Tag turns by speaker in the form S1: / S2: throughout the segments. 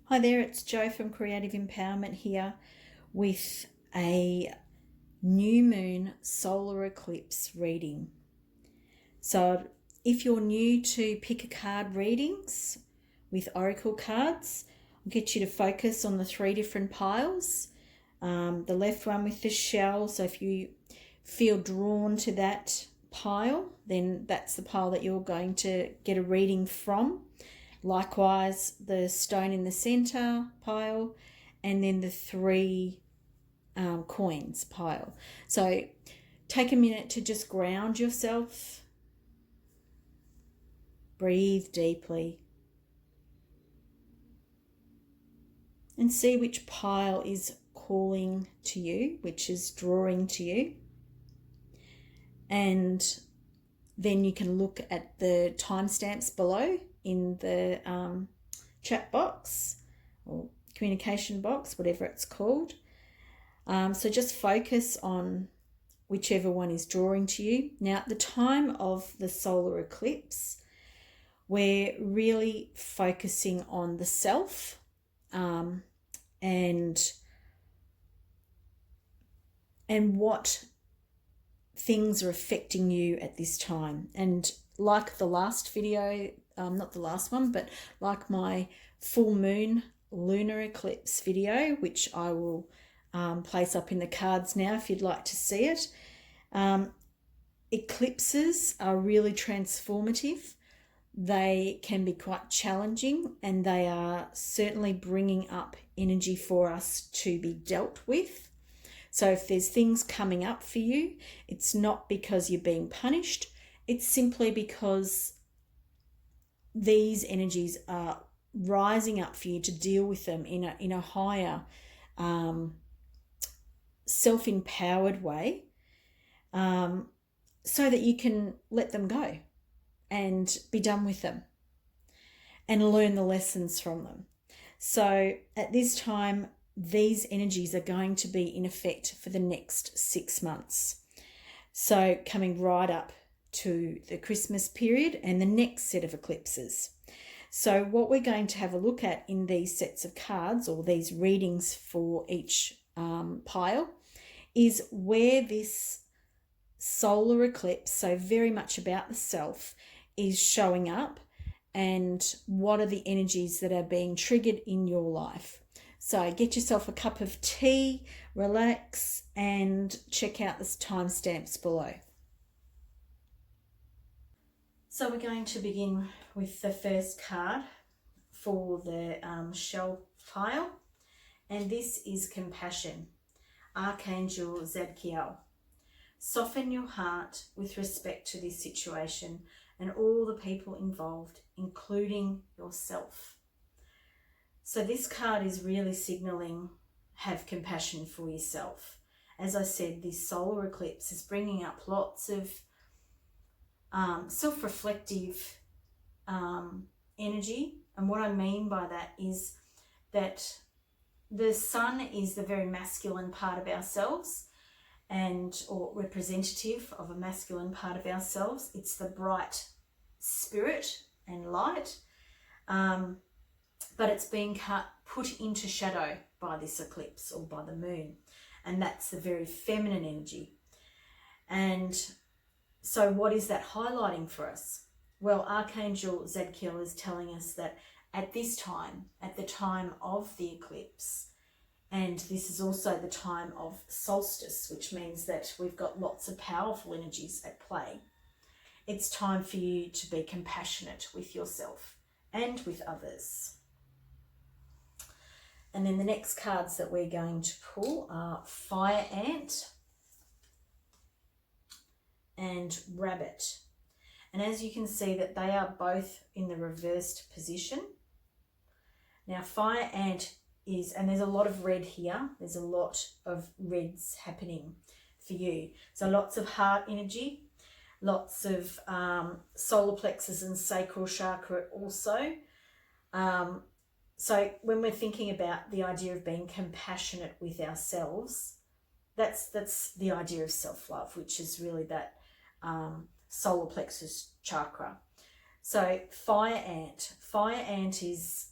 S1: Hi there, it's Jo from Creative Empowerment here with a new moon solar eclipse reading. So if you're new to pick a card readings with oracle cards, I'll get you to focus on the three different piles. The left one with the shell, so if you feel drawn to that pile, then that's the pile that you're going to get a reading from. Likewise, the stone in the center pile, and then the three coins pile. So take a minute to just ground yourself. Breathe deeply. And see which pile is calling to you, which is drawing to you. And then you can look at the timestamps below in the chat box or communication box, whatever it's called. So just focus on whichever one is drawing to you. Now, at the time of the solar eclipse, we're really focusing on the self and what things are affecting you at this time. And like the last video, not the last one, but like my full moon lunar eclipse video, which I will place up in the cards now if you'd like to see it. Eclipses are really transformative. They can be quite challenging, and they are certainly bringing up energy for us to be dealt with. So if there's things coming up for you, it's not because you're being punished. It's simply because these energies are rising up for you to deal with them in a higher self-empowered way, so that you can let them go and be done with them and learn the lessons from them. So at this time, these energies are going to be in effect for the next 6 months. So coming right up to the Christmas period and the next set of eclipses. So what we're going to have a look at in these sets of cards, or these readings for each pile, is where this solar eclipse, so very much about the self, is showing up, and what are the energies that are being triggered in your life. So get yourself a cup of tea, relax, and check out the timestamps below. So we're going to begin with the first card for the shell pile, and this is compassion. Archangel Zadkiel. Soften your heart with respect to this situation and all the people involved, including yourself. So this card is really signaling, have compassion for yourself. As I said, this solar eclipse is bringing up lots of self-reflective energy. And what I mean by that is that the sun is the very masculine part of ourselves, or representative of a masculine part of ourselves. It's the bright spirit and light, but it's being put into shadow by this eclipse or by the moon, and that's the very feminine energy. And so what is that highlighting for us? Well, Archangel Zadkiel is telling us that at this time, at the time of the eclipse, and this is also the time of solstice, which means that we've got lots of powerful energies at play. It's time for you to be compassionate with yourself and with others. And then the next cards that we're going to pull are Fire Ant and Rabbit. And as you can see, that they are both in the reversed position. Now, Fire Ant is, and there's a lot of red here. There's a lot of reds happening for you. So lots of heart energy, lots of solar plexus and sacral chakra also. So when we're thinking about the idea of being compassionate with ourselves, that's the idea of self-love, which is really that solar plexus chakra. So Fire Ant is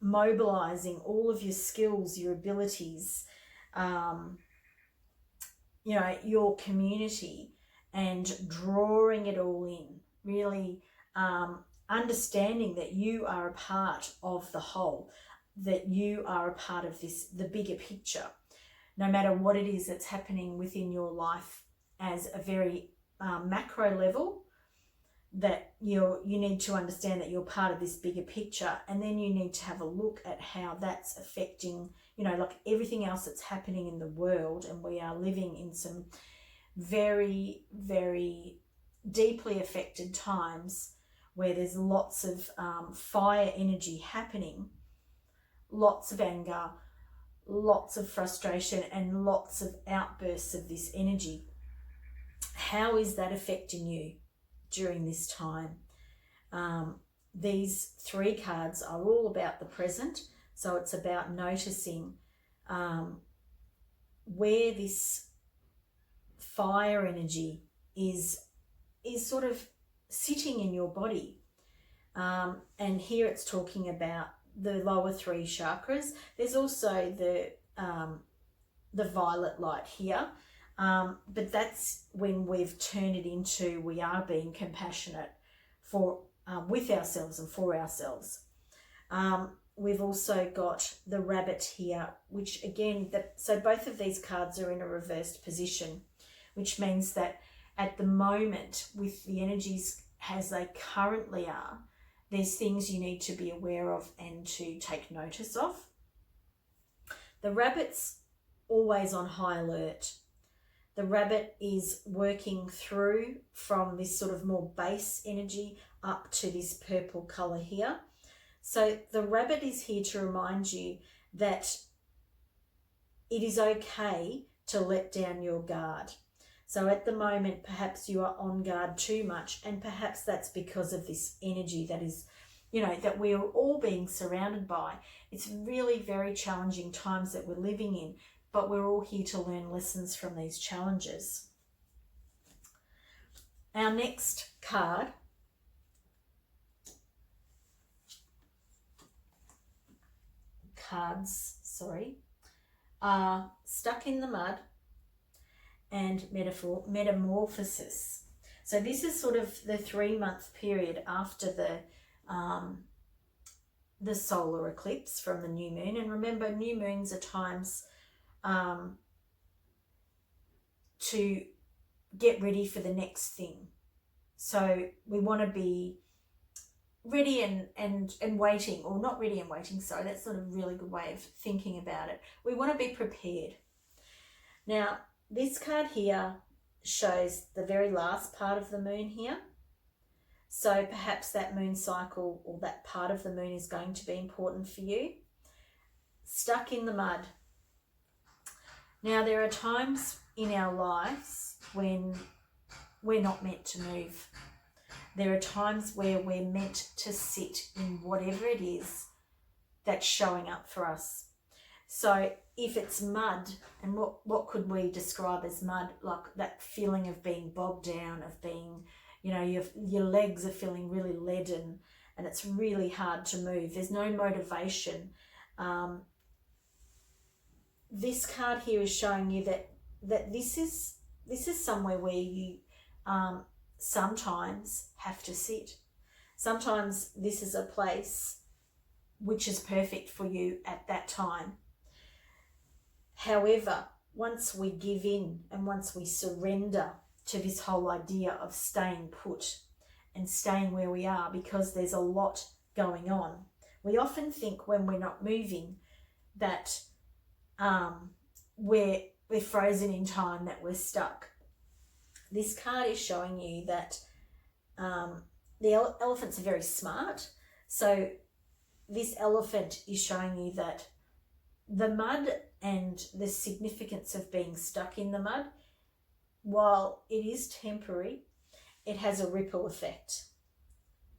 S1: mobilizing all of your skills, your abilities, you know, your community, and drawing it all in, really understanding that you are a part of the whole, that you are a part of this, the bigger picture, no matter what it is that's happening within your life as a very macro level, that you need to understand that you're part of this bigger picture, and then you need to have a look at how that's affecting, you know, like everything else that's happening in the world. And we are living in some very, very deeply affected times where there's lots of fire energy happening, lots of anger, lots of frustration, and lots of outbursts of this energy. How is that affecting you during this time? These three cards are all about the present, so it's about noticing where this fire energy is sort of sitting in your body. And here it's talking about the lower three chakras. There's also the violet light here, but that's when we've turned it into, we are being compassionate for with ourselves and for ourselves. We've also got the rabbit here, which again, so both of these cards are in a reversed position, which means that at the moment, with the energies as they currently are, there's things you need to be aware of and to take notice of. The rabbit's always on high alert. The rabbit is working through from this sort of more base energy up to this purple colour here. So the rabbit is here to remind you that it is okay to let down your guard. So at the moment, perhaps you are on guard too much, and perhaps that's because of this energy that is, you know, that we are all being surrounded by. It's really very challenging times that we're living in, but we're all here to learn lessons from these challenges. Our next cards are Stuck in the Mud and Metamorphosis. So this is sort of the 3-month period after the solar eclipse from the new moon. And remember, new moons are times to get ready for the next thing. So we want to be ready and waiting, or not ready and waiting, sorry, that's not a really good way of thinking about it. We want to be prepared. Now, this card here shows the very last part of the moon here. So perhaps that moon cycle or that part of the moon is going to be important for you. Stuck in the mud. Now, there are times in our lives when we're not meant to move. There are times where we're meant to sit in whatever it is that's showing up for us. So if it's mud, and what could we describe as mud? Like that feeling of being bogged down, of being, you know, your legs are feeling really leaden and it's really hard to move. There's no motivation. This card here is showing you that this is somewhere where you sometimes have to sit. Sometimes this is a place which is perfect for you at that time. However, once we give in and once we surrender to this whole idea of staying put and staying where we are, because there's a lot going on, we often think when we're not moving that we're frozen in time, that we're stuck. This card is showing you that the elephants are very smart. So this elephant is showing you that the mud and the significance of being stuck in the mud, while it is temporary, it has a ripple effect.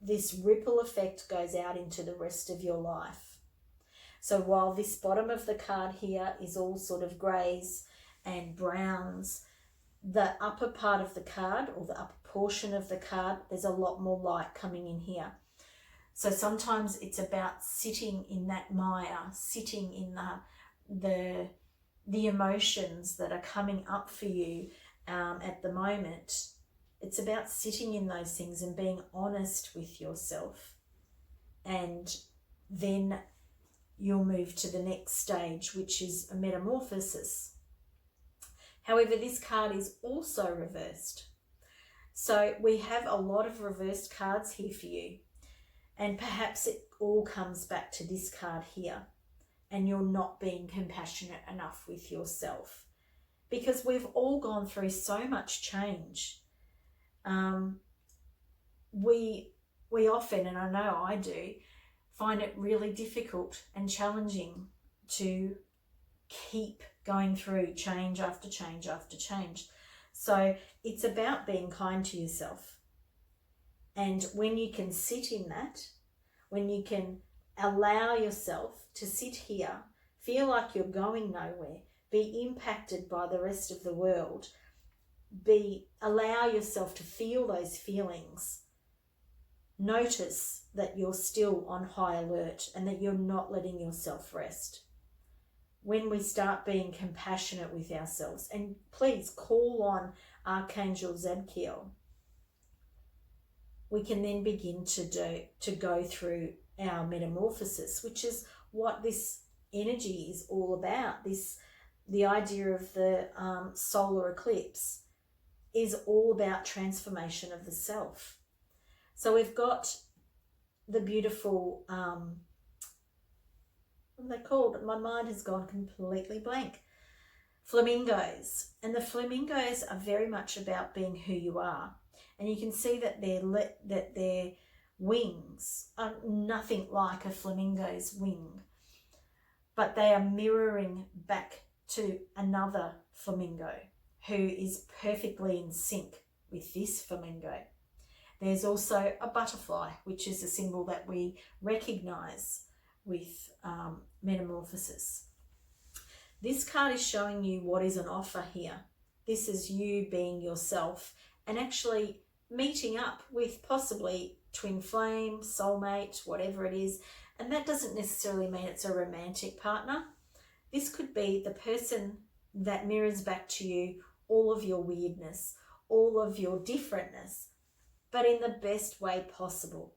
S1: This ripple effect goes out into the rest of your life. So while this bottom of the card here is all sort of greys and browns, the upper part of the card, or the upper portion of the card, there's a lot more light coming in here. So sometimes it's about sitting in that Maya, sitting in the emotions that are coming up for you at the moment. It's about sitting in those things and being honest with yourself. And then you'll move to the next stage, which is a metamorphosis. However, this card is also reversed. So we have a lot of reversed cards here for you. And perhaps it all comes back to this card here. And you're not being compassionate enough with yourself. Because we've all gone through so much change. We often, and I know I do, find it really difficult and challenging to keep going through change after change after change. So it's about being kind to yourself. And when you can sit in that, when you can allow yourself to sit here, feel like you're going nowhere, be impacted by the rest of the world, allow yourself to feel those feelings, notice that you're still on high alert and that you're not letting yourself rest. When we start being compassionate with ourselves, and please call on Archangel Zadkiel, we can then begin to go through our metamorphosis, which is what this energy is all about. The idea of the solar eclipse is all about transformation of the self. So we've got the beautiful, what are they called? My mind has gone completely blank. Flamingos. And the flamingos are very much about being who you are. And you can see that their wings are nothing like a flamingo's wing, but they are mirroring back to another flamingo who is perfectly in sync with this flamingo. There's also a butterfly, which is a symbol that we recognize with metamorphosis. This card is showing you what is on offer here. This is you being yourself and actually meeting up with possibly twin flame, soulmate, whatever it is. And that doesn't necessarily mean it's a romantic partner. This could be the person that mirrors back to you all of your weirdness, all of your differentness, but in the best way possible.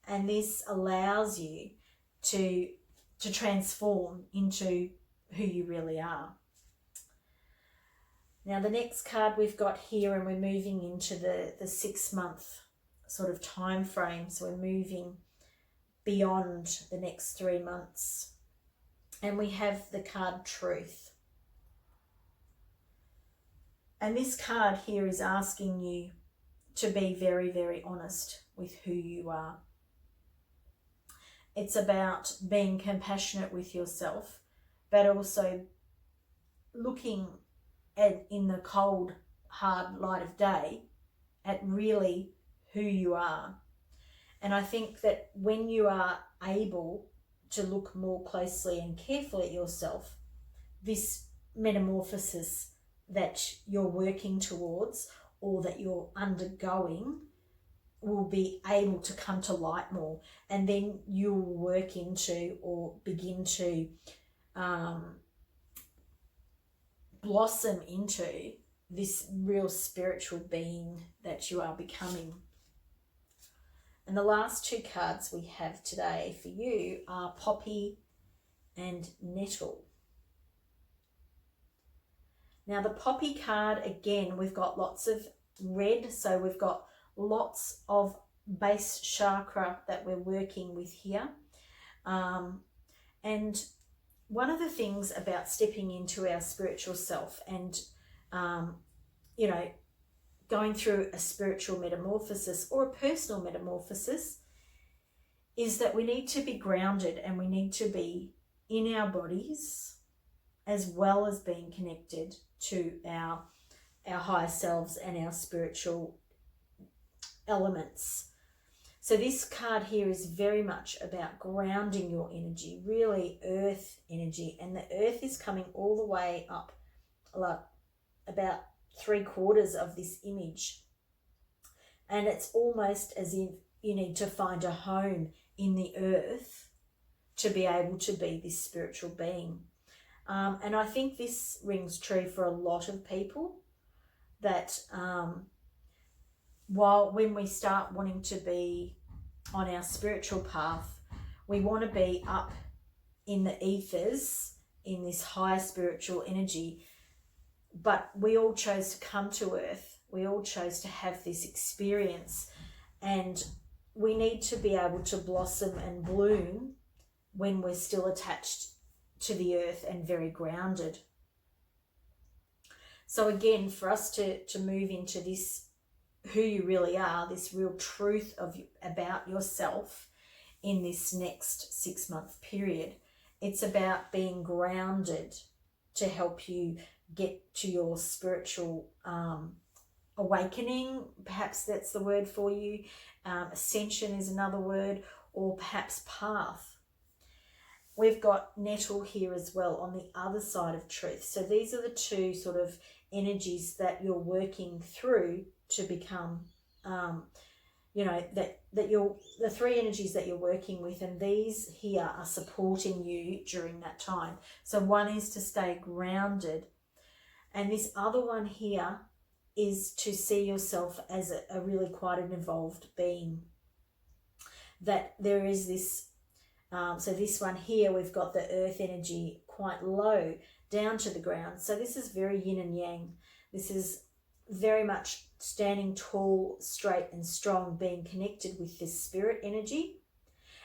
S1: And this allows you to transform into who you really are. Now the next card we've got here, and we're moving into the 6 month sort of time frame. So we're moving beyond the next 3 months. And we have the card Truth. And this card here is asking you to be very, very honest with who you are. It's about being compassionate with yourself, but also looking in the cold, hard light of day at really who you are. And I think that when you are able to look more closely and carefully at yourself, this metamorphosis that you're working towards or that you're undergoing will be able to come to light more, and then you'll work into or begin to blossom into this real spiritual being that you are becoming. And the last two cards we have today for you are Poppy and Nettle. Now the Poppy card, again, we've got lots of red, so we've got lots of base chakra that we're working with here. And one of the things about stepping into our spiritual self and, going through a spiritual metamorphosis or a personal metamorphosis is that we need to be grounded and we need to be in our bodies as well as being connected to our higher selves and our spiritual elements. So this card here is very much about grounding your energy, really earth energy, and the earth is coming all the way up, like about 3/4 of this image, and it's almost as if you need to find a home in the earth to be able to be this spiritual being. And I think this rings true for a lot of people, that when we start wanting to be on our spiritual path, we want to be up in the ethers, in this higher spiritual energy, but we all chose to come to earth. We all chose to have this experience, and we need to be able to blossom and bloom when we're still attached to the earth and very grounded. So again, for us to move into this, who you really are, this real truth about yourself in this next 6-month period, it's about being grounded to help you get to your spiritual awakening. Perhaps that's the word for you. Ascension is another word, or perhaps path. We've got nettle here as well on the other side of truth. So these are the two sort of energies that you're working through to become, the three energies that you're working with, and these here are supporting you during that time. So one is to stay grounded, and this other one here is to see yourself as a really quite an evolved being. That there is this, so this one here, we've got the earth energy quite low down to the ground. So this is very yin and yang. This is very much standing tall, straight and strong, being connected with this spirit energy.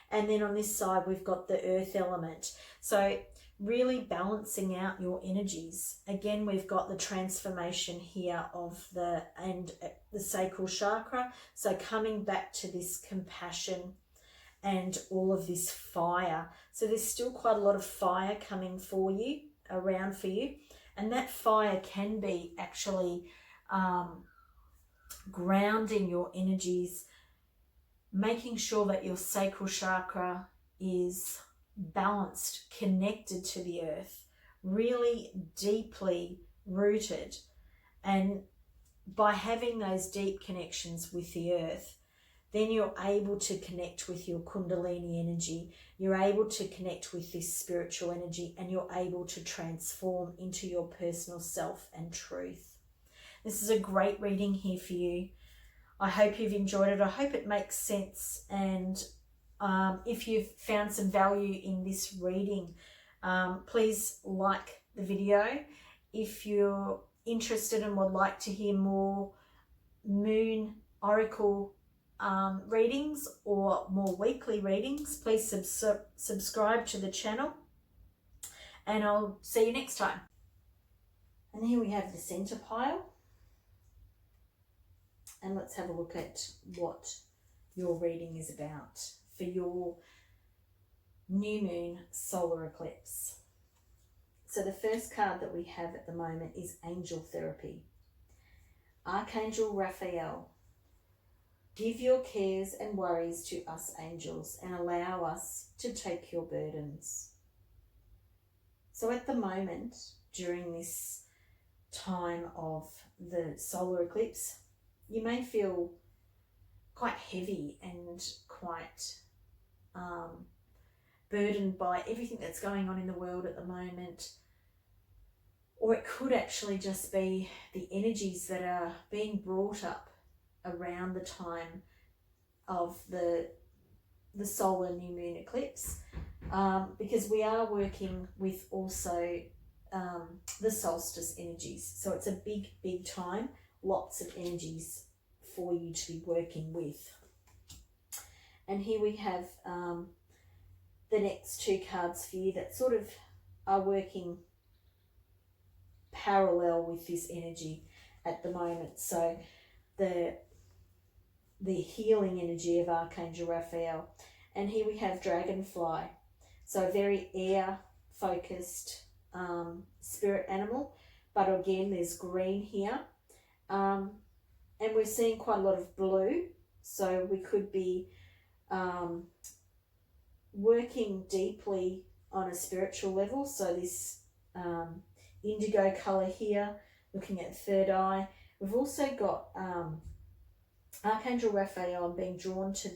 S1: And then on this side, we've got the earth element. So really balancing out your energies. Again, we've got the transformation here of the sacral chakra. So coming back to this compassion and all of this fire. So there's still quite a lot of fire coming around for you. And that fire can be actually grounding your energies, making sure that your sacral chakra is balanced, connected to the earth, really deeply rooted. And by having those deep connections with the earth, then you're able to connect with your Kundalini energy. You're able to connect with this spiritual energy, and you're able to transform into your personal self and truth. This is a great reading here for you. I hope you've enjoyed it. I hope it makes sense. And if you've found some value in this reading, please like the video. If you're interested and would like to hear more moon oracle readings or more weekly readings, please subscribe to the channel, and I'll see you next time. And here we have the center pile, and let's have a look at what your reading is about for your new moon solar eclipse. So the first card that we have at the moment is Angel Therapy. Archangel Raphael, give your cares and worries to us angels and allow us to take your burdens. So at the moment, during this time of the solar eclipse, you may feel quite heavy and quite burdened by everything that's going on in the world at the moment. Or it could actually just be the energies that are being brought up around the time of the solar new moon eclipse, because we are working with also the solstice energies. So it's a big time, lots of energies for you to be working with. And here we have the next two cards for you that sort of are working parallel with this energy at the moment. So the healing energy of Archangel Raphael. And here we have Dragonfly. So very air focused spirit animal, but again there's green here, and we're seeing quite a lot of blue. So we could be working deeply on a spiritual level. So this indigo color here, looking at third eye. We've also got Archangel Raphael. I'm being drawn to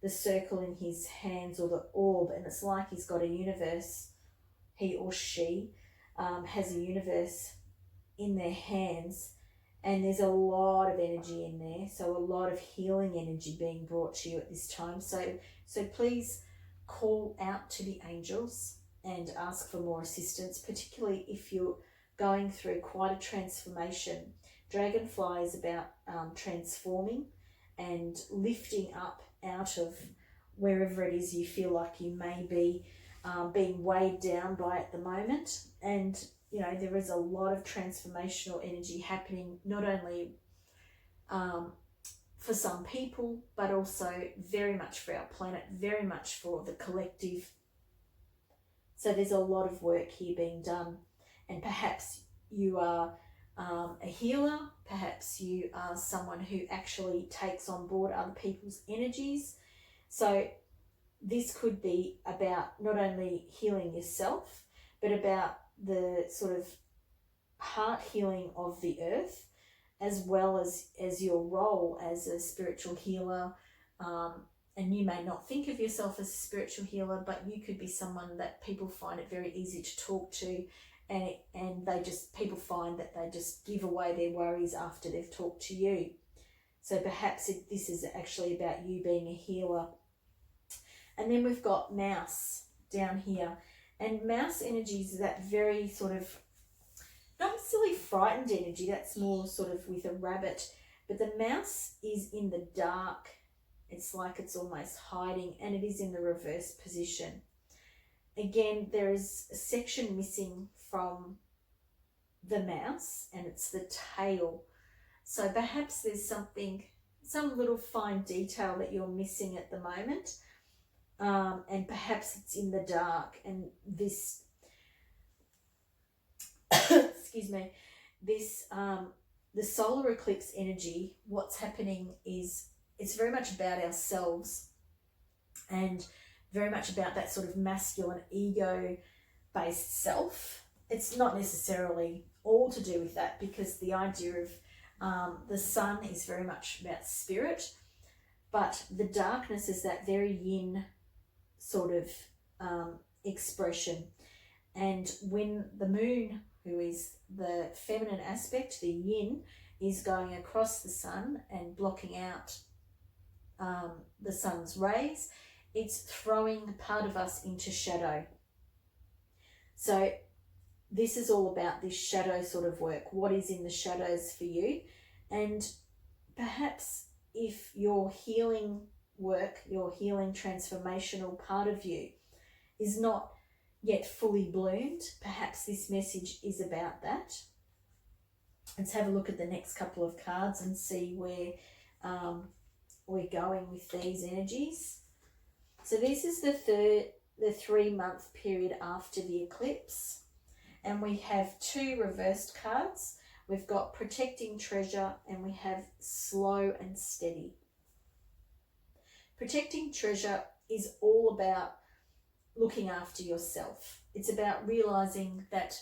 S1: the circle in his hands or the orb, and it's like he's got a universe, he or she has a universe in their hands, and there's a lot of energy in there, so a lot of healing energy being brought to you at this time. So please call out to the angels and ask for more assistance, particularly if you're going through quite a transformation. Dragonfly is about transforming and lifting up out of wherever it is you feel like you may be being weighed down by at the moment. And you know, there is a lot of transformational energy happening, not only for some people, but also very much for our planet, very much for the collective. So there's a lot of work here being done, and perhaps you are a healer, perhaps you are someone who actually takes on board other people's energies. So this could be about not only healing yourself, but about the sort of heart healing of the earth, as well as your role as a spiritual healer. And you may not think of yourself as a spiritual healer, but you could be someone that people find it very easy to talk to, and people find that they just give away their worries after they've talked to you. So perhaps this is actually about you being a healer. And then we've got mouse down here. And mouse energy is that very sort of, not necessarily frightened energy, that's more sort of with a rabbit, but the mouse is in the dark. It's like it's almost hiding, and it is in the reverse position. Again, there is a section missing from the mouse, and it's the tail. So perhaps there's some little fine detail that you're missing at the moment. And perhaps it's in the dark, and this excuse me, the solar eclipse energy, what's happening is it's very much about ourselves, and very much about that sort of masculine ego based self. It's not necessarily all to do with that, because the idea of the sun is very much about spirit, but the darkness is that very yin sort of expression. And when the moon, who is the feminine aspect, the yin, is going across the sun and blocking out the sun's rays, it's throwing part of us into shadow. So this is all about this shadow sort of work. What is in the shadows for you? And perhaps if your healing work, your healing transformational part of you is not yet fully bloomed, perhaps this message is about that. Let's have a look at the next couple of cards and see where we're going with these energies. So this is the 3-month period after the eclipse, and we have 2 reversed cards. We've got protecting treasure, and we have slow and steady. Protecting treasure is all about looking after yourself. It's about realizing that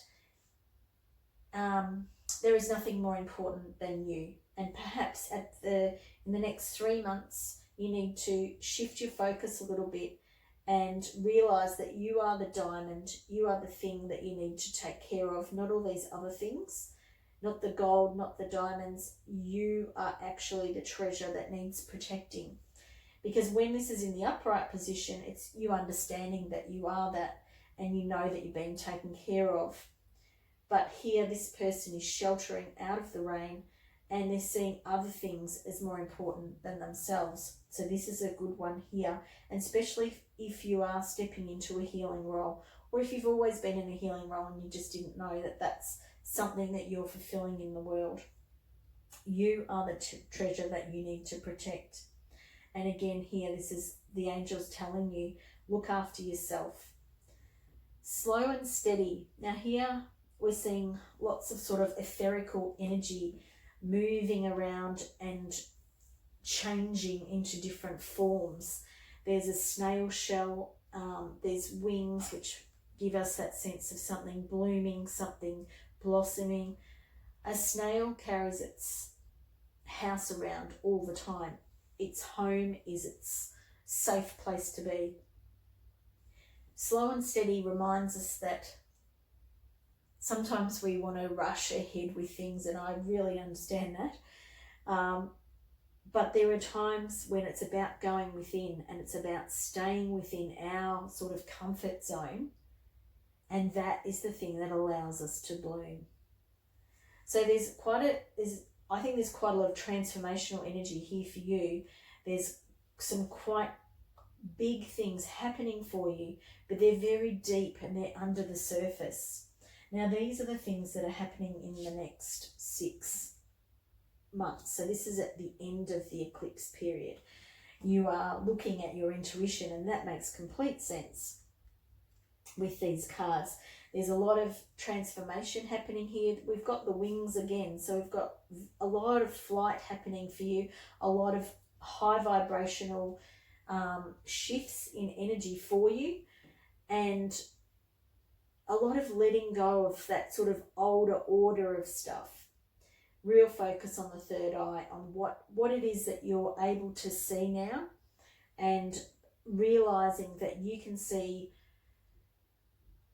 S1: there is nothing more important than you. And perhaps in the next 3 months, you need to shift your focus a little bit and realize that you are the diamond, you are the thing that you need to take care of, not all these other things, not the gold, not the diamonds. You are actually the treasure that needs protecting. Because when this is in the upright position, it's you understanding that you are that, and you know that you're being taken care of. But here, this person is sheltering out of the rain, and they're seeing other things as more important than themselves. So this is a good one here, and especially if you are stepping into a healing role, or if you've always been in a healing role and you just didn't know that that's something that you're fulfilling in the world. You are the treasure that you need to protect. And again here, this is the angels telling you, look after yourself. Slow and steady. Now here we're seeing lots of sort of etherical energy moving around and changing into different forms. There's a snail shell, there's wings which give us that sense of something blooming, something blossoming. A snail carries its house around all the time. Its home is its safe place to be. Slow and steady reminds us that sometimes we want to rush ahead with things, and I really understand that. But there are times when it's about going within, and it's about staying within our sort of comfort zone, and that is the thing that allows us to bloom. So I think there's quite a lot of transformational energy here for you. There's some quite big things happening for you, but they're very deep and they're under the surface. Now, these are the things that are happening in the next 6 months. So this is at the end of the eclipse period. You are looking at your intuition, and that makes complete sense with these cards. There's a lot of transformation happening here. We've got the wings again, so we've got a lot of flight happening for you, a lot of high vibrational shifts in energy for you, and a lot of letting go of that sort of older order of stuff. Real focus on the third eye, on what it is that you're able to see now, and realizing that you can see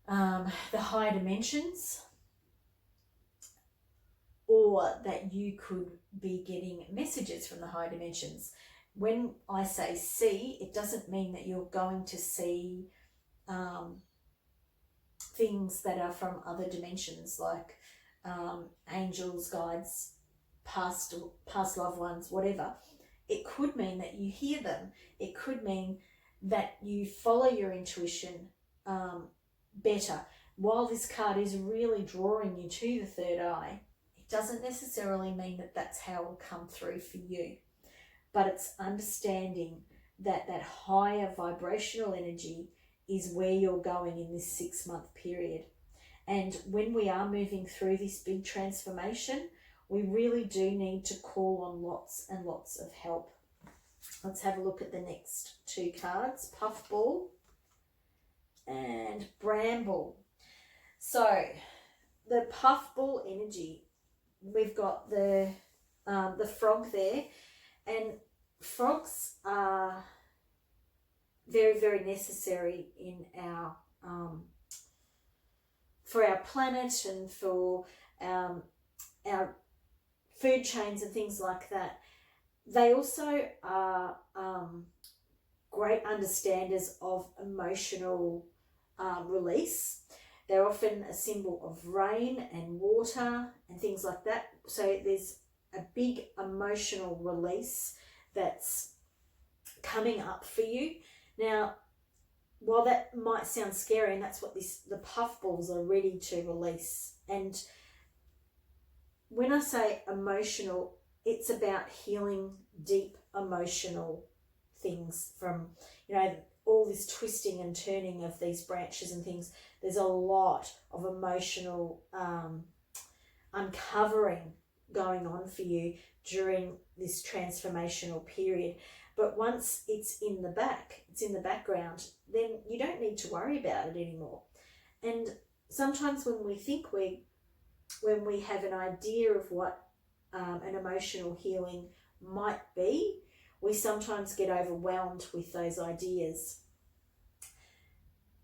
S1: the higher dimensions, or that you could be getting messages from the higher dimensions. When I say see, it doesn't mean that you're going to see things that are from other dimensions, like angels, guides, past loved ones, whatever. It could mean that you hear them. It could mean that you follow your intuition better. While this card is really drawing you to the third eye, it doesn't necessarily mean that that's how it will come through for you. But it's understanding that that higher vibrational energy is where you're going in this 6-month period. And when we are moving through this big transformation, we really do need to call on lots and lots of help. Let's have a look at the next 2 cards, Puffball and Bramble. So the Puffball energy, we've got the frog there, and frogs are very, very necessary in our for our planet and for our food chains and things like that. They also are great understanders of emotional release. They're often a symbol of rain and water and things like that. So there's a big emotional release that's coming up for you. Now, while that might sound scary, and that's what the puffballs are ready to release. And when I say emotional, it's about healing deep emotional things from, all this twisting and turning of these branches and things. There's a lot of emotional uncovering going on for you during this transformational period. But once it's in the background, then you don't need to worry about it anymore. And sometimes when we have an idea of what an emotional healing might be, we sometimes get overwhelmed with those ideas.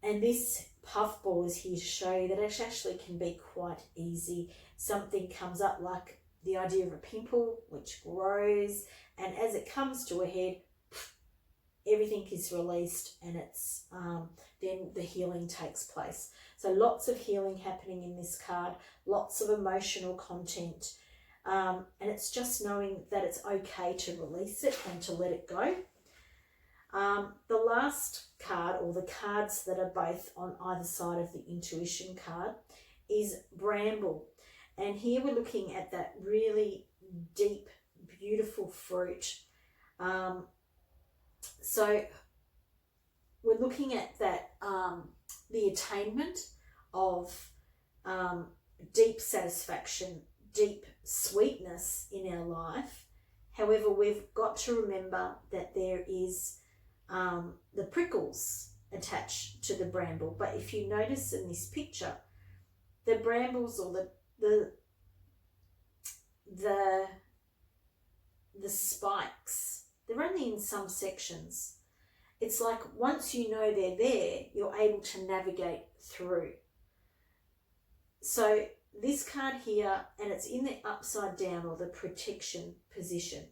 S1: And this puffball is here to show you that it actually can be quite easy. Something comes up like the idea of a pimple, which grows, and as it comes to a head, everything is released, and it's then the healing takes place. So lots of healing happening in this card, lots of emotional content, and it's just knowing that it's okay to release it and to let it go. The last card, or the cards that are both on either side of the intuition card, is Bramble. And here we're looking at that really deep, beautiful fruit. So we're looking at that, the attainment of deep satisfaction, deep sweetness in our life. However, we've got to remember that there is the prickles attached to the bramble. But if you notice in this picture, the brambles, or the spikes, they're only in some sections. It's like once you know they're there, you're able to navigate through. So this card here, and it's in the upside down or the protection position.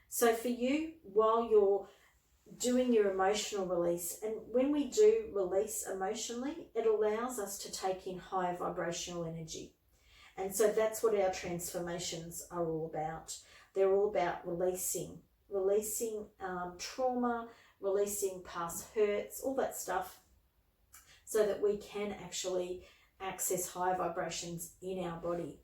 S1: So for you, while you're doing your emotional release, and when we do release emotionally, it allows us to take in higher vibrational energy. And so that's what our transformations are all about. They're all about releasing trauma, releasing past hurts, all that stuff, so that we can actually access higher vibrations in our body.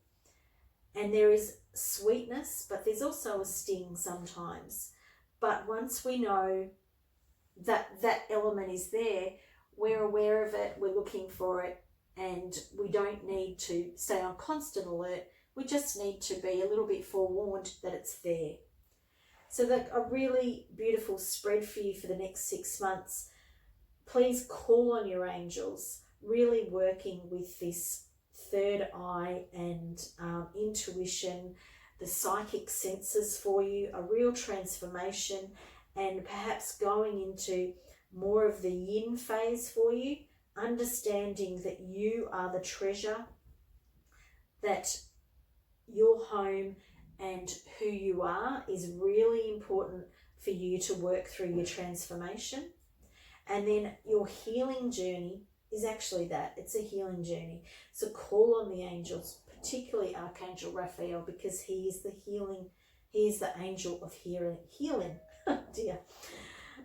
S1: And there is sweetness, but there's also a sting sometimes. But once we know that that element is there, we're aware of it, we're looking for it, and we don't need to stay on constant alert. We just need to be a little bit forewarned that it's there. So that a really beautiful spread for you for the next 6 months. Please call on your angels, really working with this third eye and intuition, the psychic senses for you, a real transformation, and perhaps going into more of the yin phase for you, understanding that you are the treasure, that your home and who you are is really important for you to work through your transformation. And then your healing journey is actually that. It's a healing journey. So call on the angels, particularly Archangel Raphael, because he is the healing, he is the angel of healing. Oh dear.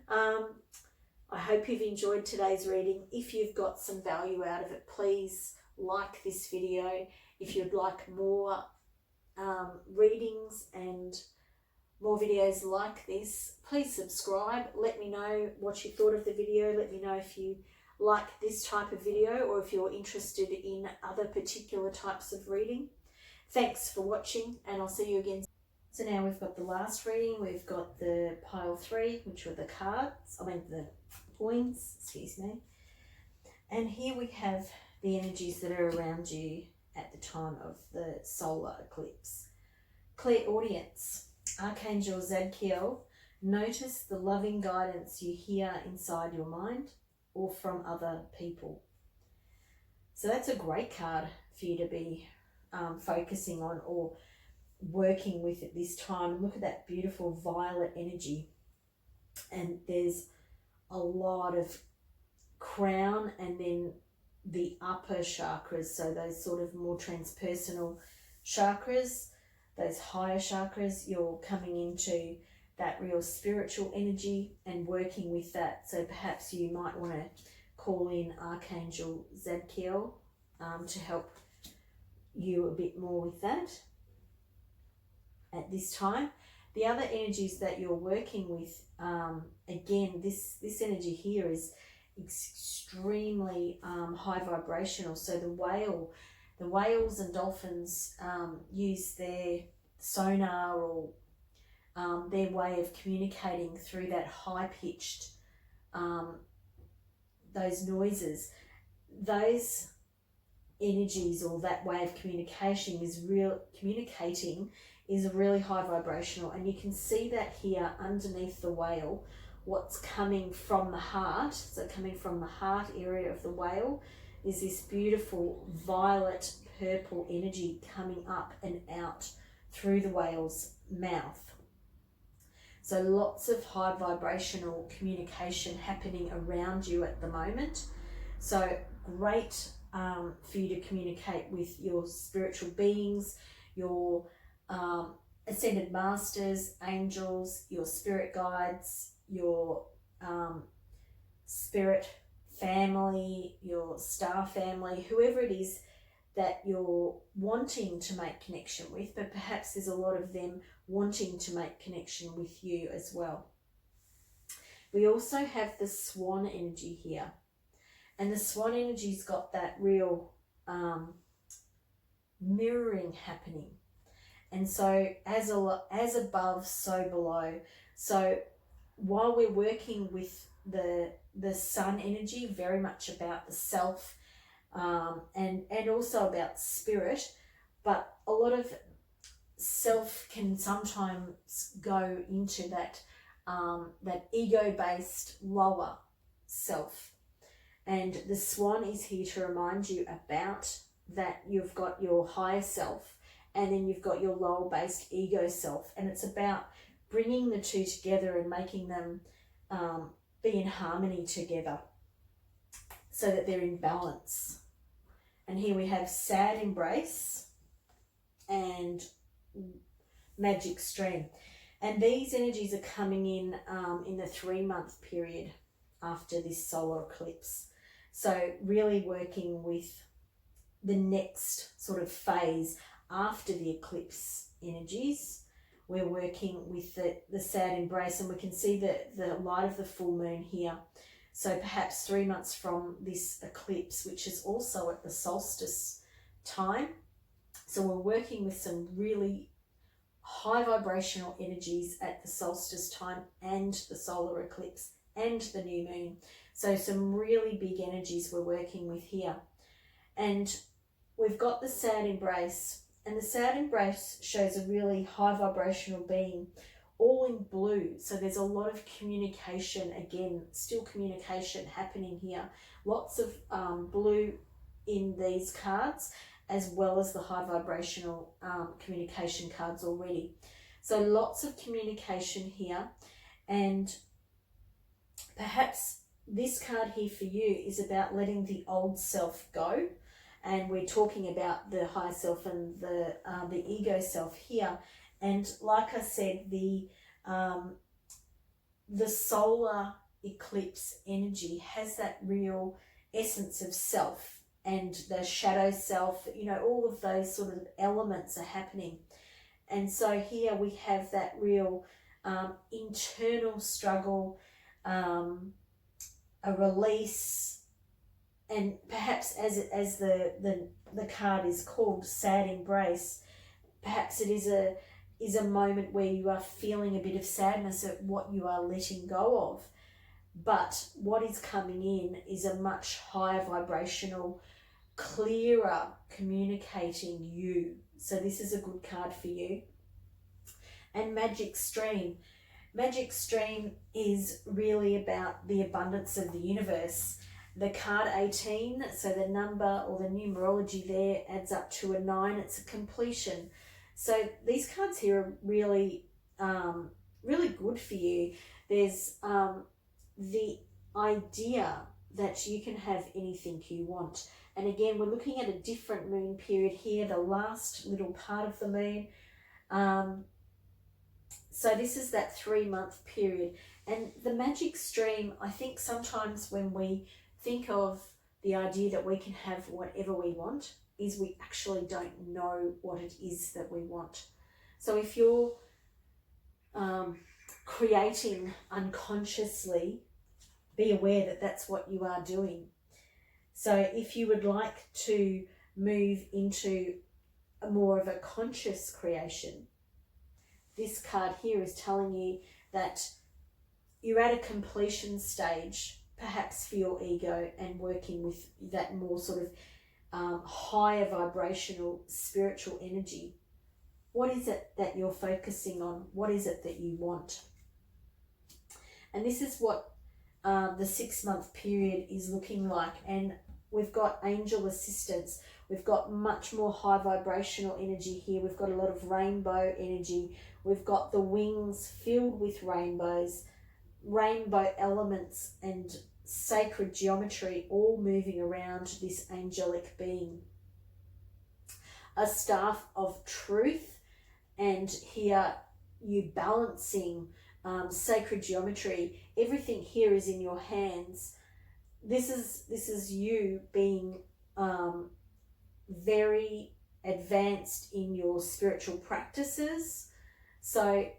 S1: I hope you've enjoyed today's reading. If you've got some value out of it, please like this video. If you'd like more readings and more videos like this, please subscribe. Let me know what you thought of the video. Let me know if you like this type of video or if you're interested in other particular types of reading. Thanks for watching, and I'll see you again. So now we've got the last reading. We've got the pile 3, which were the cards, the coins, excuse me. And here we have the energies that are around you at the time of the solar eclipse. Clairaudience. Archangel Zadkiel, notice the loving guidance you hear inside your mind or from other people. So that's a great card for you to be focusing on or working with at this time. Look at that beautiful violet energy, and there's a lot of crown and then the upper chakras, so those sort of more transpersonal chakras, those higher chakras. You're coming into that real spiritual energy and working with that. So perhaps you might want to call in Archangel Zadkiel to help you a bit more with that at this time. The other energies that you're working with, again, this energy here is extremely high vibrational. So the whales and dolphins use their sonar or their way of communicating through that high-pitched, those noises. Those energies or that way of communicating is really high vibrational, and you can see that here underneath the whale, what's coming from the heart. So coming from the heart area of the whale is this beautiful violet purple energy coming up and out through the whale's mouth. So lots of high vibrational communication happening around you at the moment. So great for you to communicate with your spiritual beings, your ascended masters, angels, your spirit guides, your spirit family, your star family, whoever it is that you're wanting to make connection with, but perhaps there's a lot of them wanting to make connection with you as well. We also have the swan energy here, and the swan energy's got that real mirroring happening. And so as above, so below. So while we're working with the sun energy, very much about the self, and also about spirit, but a lot of self can sometimes go into that that ego-based lower self. And the swan is here to remind you about that. You've got your higher self, and then you've got your lower based ego self, and it's about bringing the two together and making them be in harmony together so that they're in balance. And here we have sad embrace and magic stream. And these energies are coming in the 3-month period after this solar eclipse. So really working with the next sort of phase after the eclipse energies. We're working with the sad embrace, and we can see the light of the full moon here. So perhaps 3 months from this eclipse, which is also at the solstice time. So we're working with some really high vibrational energies at the solstice time and the solar eclipse and the new moon. So some really big energies we're working with here. And we've got the sad embrace, and the sad embrace shows a really high vibrational being, all in blue. So there's a lot of communication, again, still communication happening here. Lots of blue in these cards, as well as the high vibrational communication cards already. So lots of communication here. And perhaps this card here for you is about letting the old self go. And we're talking about the higher self and the ego self here. And like I said, the solar eclipse energy has that real essence of self, and the shadow self, you know, all of those sort of elements are happening. And so here we have that real internal struggle, a release, and perhaps as the card is called, sad embrace, perhaps it is a moment where you are feeling a bit of sadness at what you are letting go of. But what is coming in is a much higher vibrational, clearer communicating you. So this is a good card for you. And Magic Stream. Magic Stream is really about the abundance of the universe. The card 18, so the number or the numerology there adds up to a 9. It's a completion. So these cards here are really, really good for you. There's the idea that you can have anything you want. And again, we're looking at a different moon period here, the last little part of the moon. So this is that 3-month period. And the magic stream, I think sometimes when we think of the idea that we can have whatever we want, is we actually don't know what it is that we want. So if you're creating unconsciously, be aware that that's what you are doing. So if you would like to move into a more of a conscious creation, this card here is telling you that you're at a completion stage, perhaps for your ego, and working with that more sort of higher vibrational spiritual energy. What is it that you're focusing on? What is it that you want? And this is what the 6-month period is looking like. And we've got angel assistance. We've got much more high vibrational energy here. We've got a lot of rainbow energy. We've got the wings filled with rainbows, rainbow elements and sacred geometry all moving around this angelic being. A staff of truth, and here you balancing sacred geometry. Everything here is in your hands. This is you being very advanced in your spiritual practices. So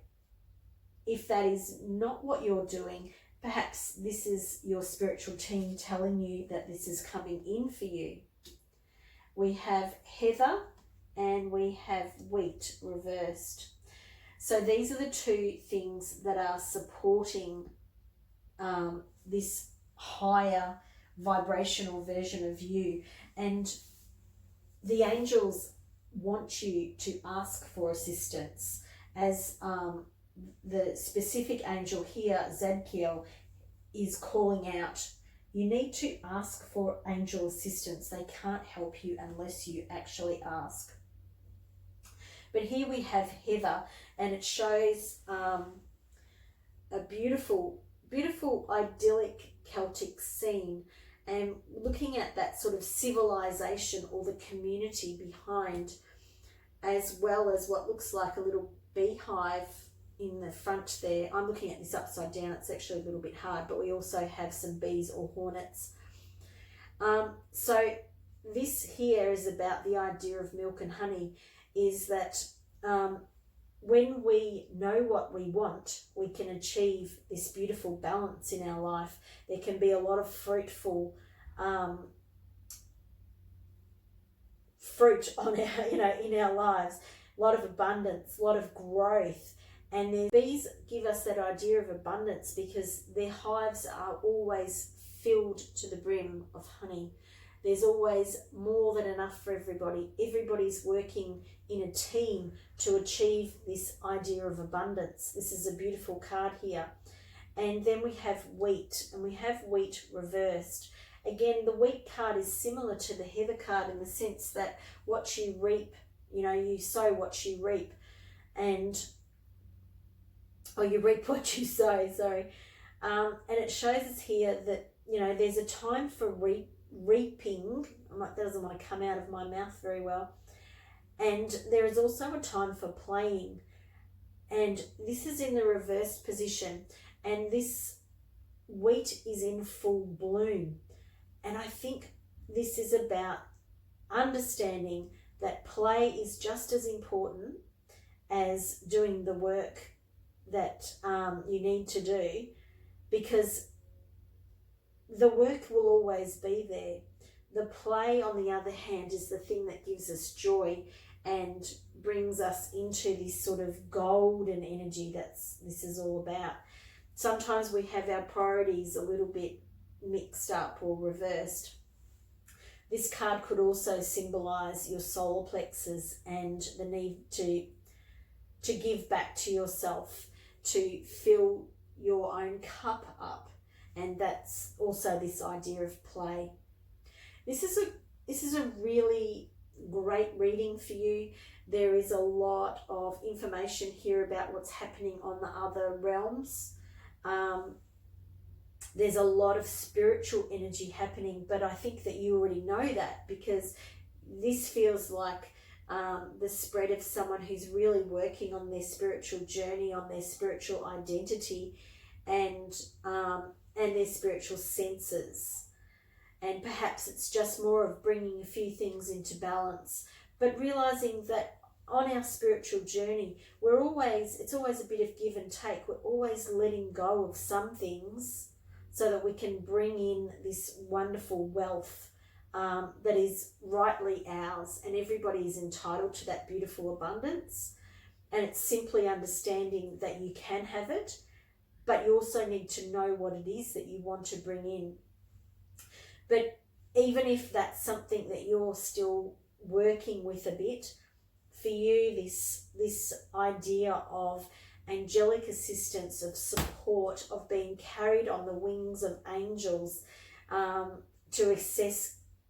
S1: if that is not what you're doing, perhaps this is your spiritual team telling you that this is coming in for you. We have heather and we have wheat reversed. So these are the two things that are supporting this higher vibrational version of you. And the angels want you to ask for assistance as the specific angel here, Zadkiel, is calling out, you need to ask for angel assistance. They can't help you unless you actually ask. But here we have Heather, and it shows a beautiful, beautiful, idyllic Celtic scene, and looking at that sort of civilization or the community behind, as well as what looks like a little beehive in the front there. I'm looking at this upside down, it's actually a little bit hard, but we also have some bees or hornets. So this here is about the idea of milk and honey, is that when we know what we want, we can achieve this beautiful balance in our life. There can be a lot of fruitful fruit on our, in our lives, a lot of abundance, a lot of growth. And the bees give us that idea of abundance because their hives are always filled to the brim of honey. There's always more than enough for everybody. Everybody's working in a team to achieve this idea of abundance. This is a beautiful card here. And then we have wheat, and we have wheat reversed. Again, the wheat card is similar to the heather card in the sense that what you reap, you sow what you reap, or you reap what you sow, sorry. And it shows us here that, there's a time for reaping. That doesn't want to come out of my mouth very well. And there is also a time for playing. And this is in the reversed position. And this wheat is in full bloom. And I think this is about understanding that play is just as important as doing the work that you need to do, because the work will always be there. The play, on the other hand, is the thing that gives us joy and brings us into this sort of golden energy this is all about. Sometimes we have our priorities a little bit mixed up or reversed. This card could also symbolize your solar plexus and the need to give back to yourself, to fill your own cup up. And that's also this idea of play. This is a really great reading for you. There is a lot of information here about what's happening on the other realms. There's a lot of spiritual energy happening, but I think that you already know that, because this feels like the spread of someone who's really working on their spiritual journey, on their spiritual identity, and their spiritual senses. And perhaps it's just more of bringing a few things into balance, but realizing that on our spiritual journey, it's always a bit of give and take. We're always letting go of some things so that we can bring in this wonderful wealth that is rightly ours, and everybody is entitled to that beautiful abundance. And it's simply understanding that you can have it, but you also need to know what it is that you want to bring in. But even if that's something that you're still working with a bit, for you, this idea of angelic assistance, of support, of being carried on the wings of angels, to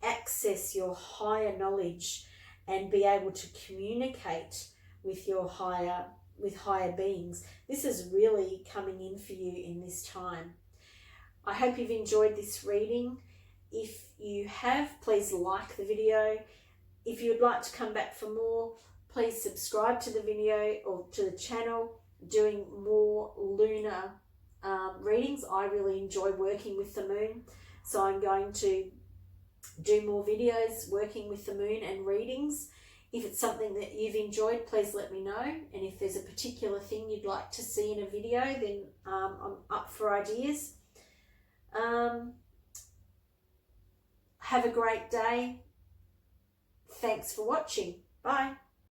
S1: access your higher knowledge and be able to communicate with your higher beings. This is really coming in for you in this time. I hope you've enjoyed this reading. If you have, please like the video. If you'd like to come back for more, please subscribe to the video or to the channel, doing more lunar readings. I really enjoy working with the moon, so I'm going to do more videos working with the moon and readings. If it's something that you've enjoyed, please let me know. And if there's a particular thing you'd like to see in a video, then I'm up for ideas. Have a great day. Thanks for watching. Bye.